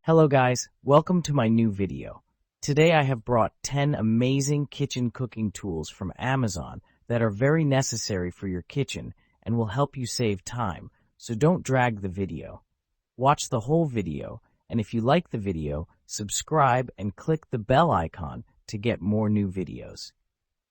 Hello guys, welcome to my new video. Today I have brought 10 amazing kitchen cooking tools from Amazon that are very necessary for your kitchen and will help you save time, so don't drag the video. Watch the whole video, and if you like the video, subscribe and click the bell icon to get more new videos.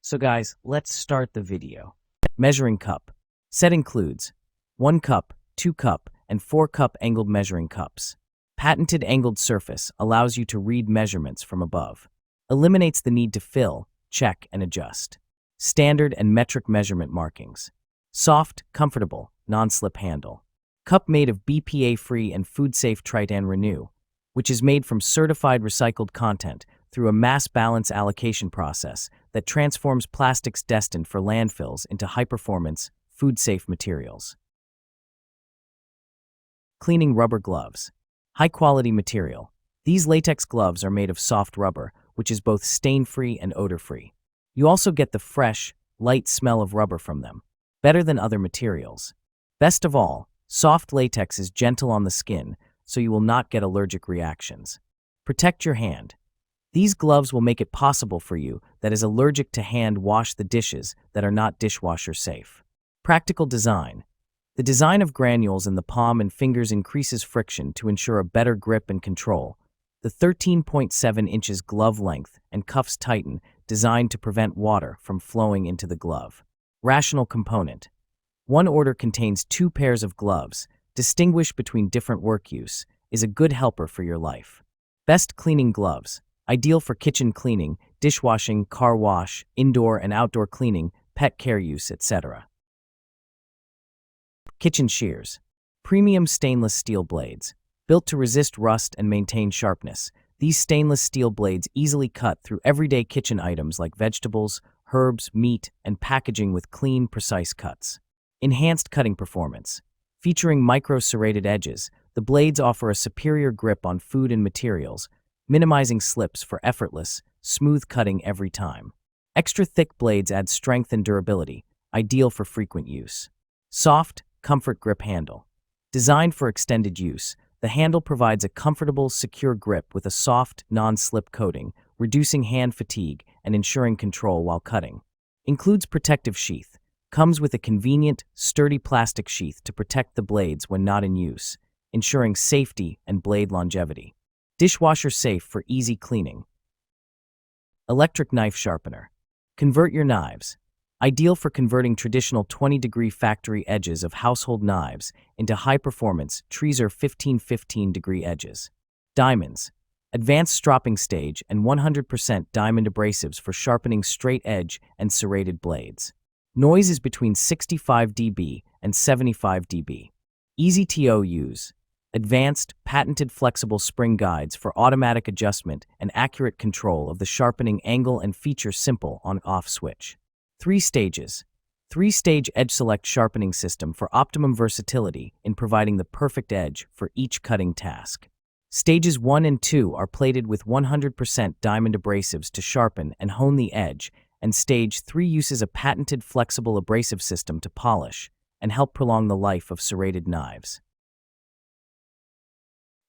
So guys, let's start the video. Measuring cup. Set includes 1 cup, 2 cup, and 4 cup angled measuring cups. Patented angled surface allows you to read measurements from above. Eliminates the need to fill, check, and adjust. Standard and metric measurement markings. Soft, comfortable, non-slip handle. Cup made of BPA-free and food-safe Tritan Renew, which is made from certified recycled content through a mass balance allocation process that transforms plastics destined for landfills into high-performance, food-safe materials. Cleaning rubber gloves. High-quality material. These latex gloves are made of soft rubber, which is both stain-free and odor-free. You also get the fresh, light smell of rubber from them, better than other materials. Best of all, soft latex is gentle on the skin, so you will not get allergic reactions. Protect your hand. These gloves will make it possible for you that is allergic to hand wash the dishes that are not dishwasher safe. Practical design. The design of granules in the palm and fingers increases friction to ensure a better grip and control. The 13.7 inches glove length and cuffs tighten, designed to prevent water from flowing into the glove. Rational component. One order contains 2 pairs of gloves. Distinguish between different work use is a good helper for your life. Best cleaning gloves. Ideal for kitchen cleaning, dishwashing, car wash, indoor and outdoor cleaning, pet care use, etc. Kitchen shears. Premium stainless steel blades. Built to resist rust and maintain sharpness, these stainless steel blades easily cut through everyday kitchen items like vegetables, herbs, meat, and packaging with clean, precise cuts. Enhanced cutting performance. Featuring micro-serrated edges, the blades offer a superior grip on food and materials, minimizing slips for effortless, smooth cutting every time. Extra thick blades add strength and durability, ideal for frequent use. Soft, comfort grip handle. Designed for extended use, the handle provides a comfortable, secure grip with a soft, non-slip coating, reducing hand fatigue and ensuring control while cutting. Includes protective sheath. Comes with a convenient, sturdy plastic sheath to protect the blades when not in use, ensuring safety and blade longevity. Dishwasher safe for easy cleaning. Electric knife sharpener. Convert your knives. Ideal for converting traditional 20-degree factory edges of household knives into high-performance Shears 15-15-degree edges. Diamonds. Advanced stropping stage and 100% diamond abrasives for sharpening straight edge and serrated blades. Noise is between 65 dB and 75 dB. Easy to use. Advanced, patented flexible spring guides for automatic adjustment and accurate control of the sharpening angle and feature simple on-off switch. 3 stages. 3-stage edge select sharpening system for optimum versatility in providing the perfect edge for each cutting task. Stages 1 and 2 are plated with 100% diamond abrasives to sharpen and hone the edge, and Stage 3 uses a patented flexible abrasive system to polish and help prolong the life of serrated knives.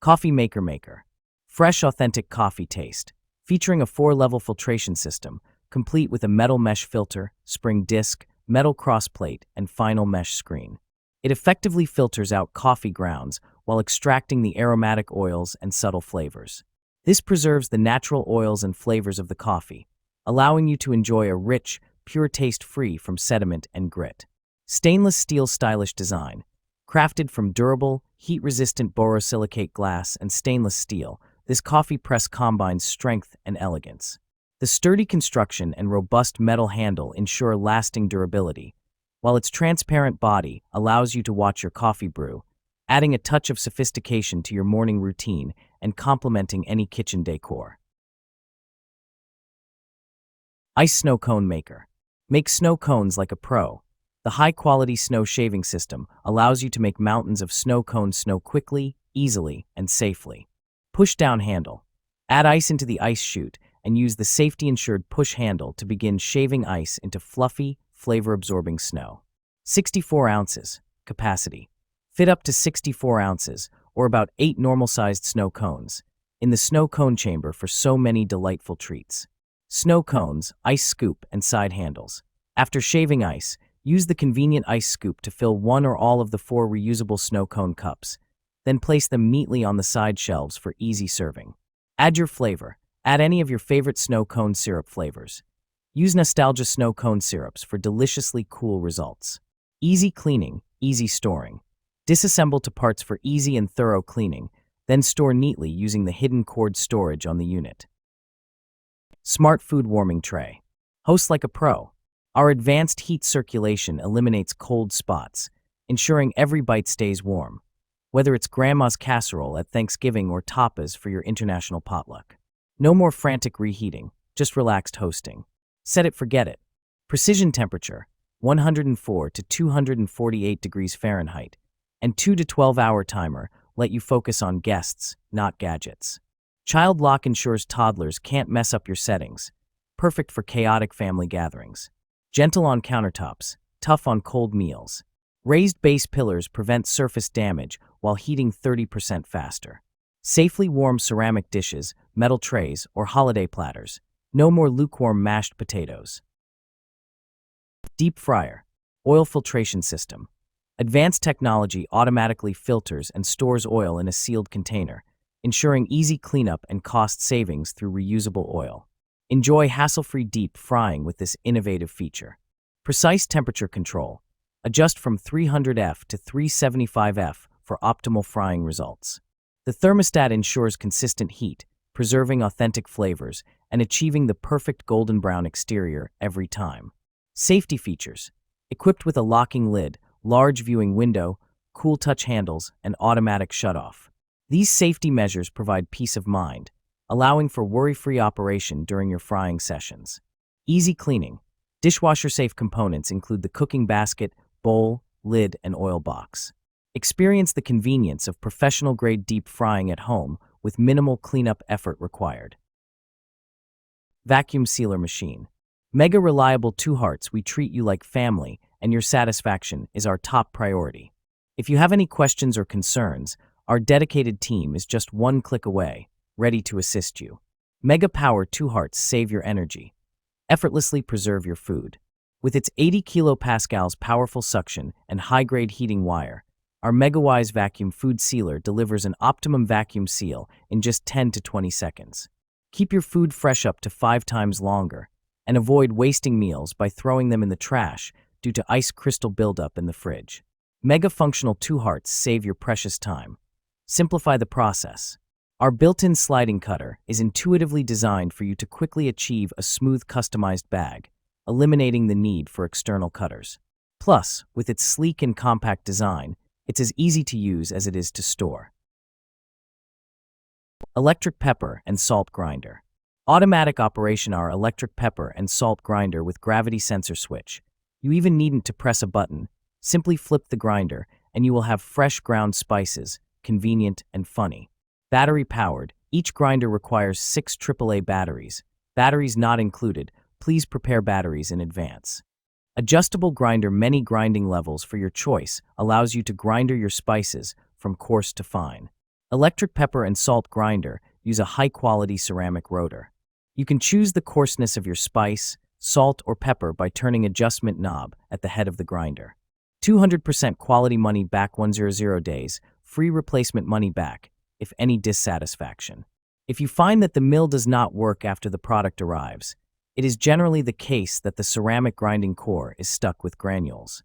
Coffee maker. Fresh, authentic coffee taste. Featuring a 4-level filtration system, complete with a metal mesh filter, spring disc, metal crossplate, and final mesh screen. It effectively filters out coffee grounds while extracting the aromatic oils and subtle flavors. This preserves the natural oils and flavors of the coffee, allowing you to enjoy a rich, pure taste free from sediment and grit. Stainless steel stylish design. Crafted from durable, heat-resistant borosilicate glass and stainless steel, this coffee press combines strength and elegance. The sturdy construction and robust metal handle ensure lasting durability, while its transparent body allows you to watch your coffee brew, adding a touch of sophistication to your morning routine and complementing any kitchen decor. Ice snow cone maker. Make snow cones like a pro. The high-quality snow shaving system allows you to make mountains of snow cones snow quickly, easily, and safely. Push-down handle. Add ice into the ice chute and use the safety-ensured push handle to begin shaving ice into fluffy, flavor-absorbing snow. 64 ounces. Capacity. Fit up to 64 ounces, or about 8 normal-sized snow cones. in the snow cone chamber for so many delightful treats. Snow cones, ice scoop, and side handles. After shaving ice, use the convenient ice scoop to fill one or all of the 4 reusable snow cone cups. Then place them neatly on the side shelves for easy serving. Add your flavor. Add any of your favorite snow cone syrup flavors. Use Nostalgia snow cone syrups for deliciously cool results. Easy cleaning, easy storing. Disassemble to parts for easy and thorough cleaning, then store neatly using the hidden cord storage on the unit. Smart food warming tray. Host like a pro. Our advanced heat circulation eliminates cold spots, ensuring every bite stays warm, whether it's grandma's casserole at Thanksgiving or tapas for your international potluck. No more frantic reheating, just relaxed hosting. Set it, forget it. Precision temperature, 104 to 248 degrees Fahrenheit, and 2 to 12-hour timer let you focus on guests, not gadgets. Child lock ensures toddlers can't mess up your settings, perfect for chaotic family gatherings. Gentle on countertops, tough on cold meals. Raised base pillars prevent surface damage while heating 30% faster. Safely warm ceramic dishes, metal trays, or holiday platters. No more lukewarm mashed potatoes. Deep fryer. Oil filtration system. Advanced technology automatically filters and stores oil in a sealed container, ensuring easy cleanup and cost savings through reusable oil. Enjoy hassle-free deep frying with this innovative feature. Precise temperature control. Adjust from 300°F to 375°F for optimal frying results. The thermostat ensures consistent heat, preserving authentic flavors and achieving the perfect golden brown exterior every time. Safety features. Equipped with a locking lid, large viewing window, cool touch handles, and automatic shutoff. These safety measures provide peace of mind, allowing for worry-free operation during your frying sessions. Easy cleaning. Dishwasher-safe components include the cooking basket, bowl, lid, and oil box. Experience the convenience of professional-grade deep frying at home with minimal cleanup effort required. Vacuum sealer machine. Mega reliable 2 hearts, we treat you like family, and your satisfaction is our top priority. If you have any questions or concerns, our dedicated team is just 1 click away, ready to assist you. Mega Power 2 hearts save your energy. Effortlessly preserve your food. With its 80 kilopascals powerful suction and high-grade heating wire, our MegaWise vacuum food sealer delivers an optimum vacuum seal in just 10 to 20 seconds. Keep your food fresh up to 5 times longer, and avoid wasting meals by throwing them in the trash due to ice crystal buildup in the fridge. Mega Functional 2 hearts save your precious time. Simplify the process. Our built-in sliding cutter is intuitively designed for you to quickly achieve a smooth customized bag, eliminating the need for external cutters. Plus, with its sleek and compact design, it's as easy to use as it is to store. Electric pepper and salt grinder. Automatic operation. Our electric pepper and salt grinder with gravity sensor switch. You even needn't to press a button. Simply flip the grinder and you will have fresh ground spices, convenient and funny. Battery powered. Each grinder requires 6 AAA batteries. Batteries not included. Please prepare batteries in advance. Adjustable grinder. Many grinding levels for your choice allows you to grinder your spices from coarse to fine. Electric pepper and salt grinder use a high-quality ceramic rotor. You can choose the coarseness of your spice, salt, or pepper by turning adjustment knob at the head of the grinder. 200% quality money back 100 days, free replacement money back if any dissatisfaction. If you find that the mill does not work after the product arrives, it is generally the case that the ceramic grinding core is stuck with granules.